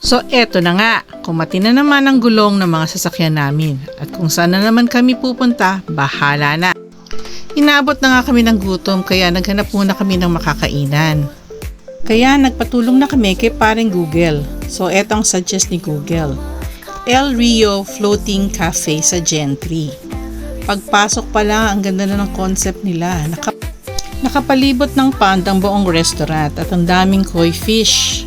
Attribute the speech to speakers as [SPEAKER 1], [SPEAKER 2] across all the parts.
[SPEAKER 1] So eto na nga, kumati na naman ang gulong ng mga sasakyan namin. At kung saan na naman kami pupunta, bahala na. Inabot na nga kami ng gutom kaya naghanap muna kami ng makakainan. Kaya nagpatulong na kami kay paring Google. So eto ang suggest ni Google. El Rio Floating Cafe sa Gentry. Pagpasok pa lang, ang ganda na ng concept nila. Nakapalibot ng pond ang buong restaurant at ang daming koi fish.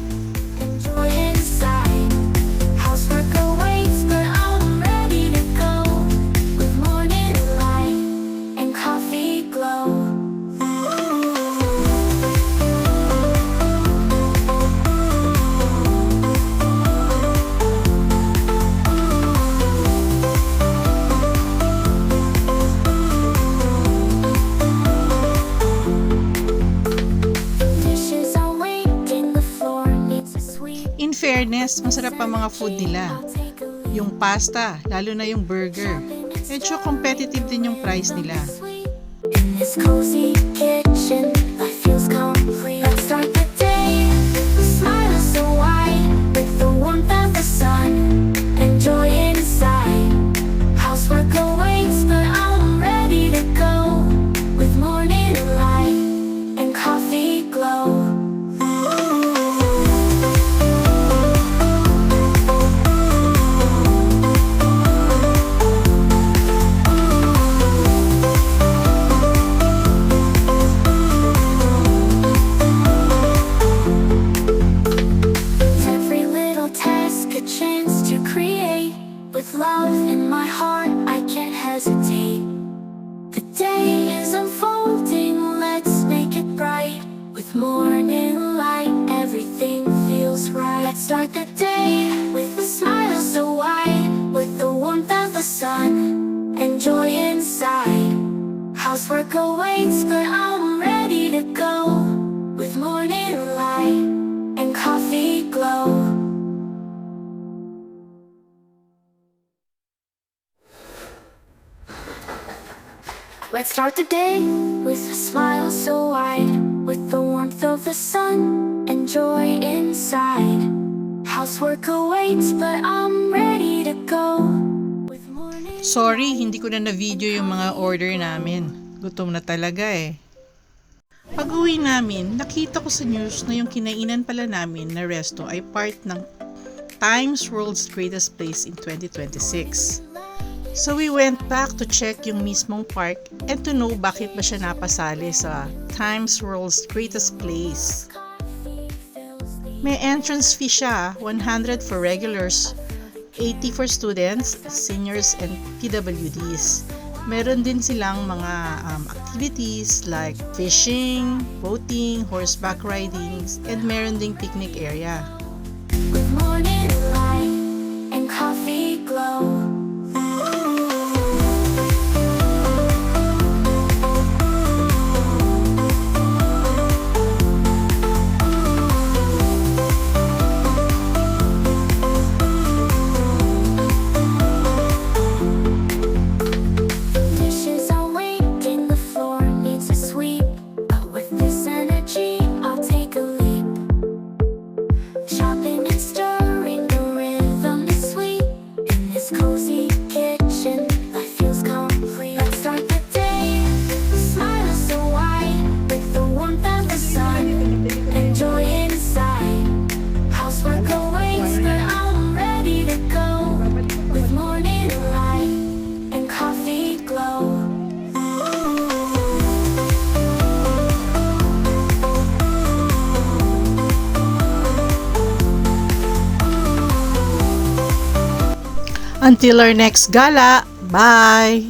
[SPEAKER 1] In fairness, masarap ang mga food nila. Yung pasta, lalo na yung burger. Medyo competitive din yung price nila.
[SPEAKER 2] In this cozy kitchen, life feels complete. Let's start the day. The smile is so wide with the warmth of the sun. Enjoy inside. Housework awaits, but I'm ready to go. With morning light and coffee glow. With love in my heart, I can't hesitate. The day is unfolding, let's make it bright. With morning light, everything feels right. Let's start the day with a smile so wide. With the warmth of the sun, enjoy inside. Housework awaits, but I'm ready to go. With morning light and coffee glow. Let's start the day with a smile so wide. With the warmth of the sun, enjoy inside. Housework awaits, but I'm ready to go. With morning.
[SPEAKER 1] Sorry, hindi ko na video yung mga order namin. Gutom na talaga eh. Pag-uwi namin, nakita ko sa news na yung kinainan pala namin na resto ay part ng Times World's Greatest Place in 2026. So we went back to check yung mismong park and to know bakit ba siya napasali sa Times World's Greatest Place. May entrance fee siya, 100 for regulars, 80 for students, seniors, and PWDs. Meron din silang mga activities like fishing, boating, horseback riding, and meron ding picnic area.
[SPEAKER 2] With morning light and coffee glow.
[SPEAKER 1] Until our next gala, bye!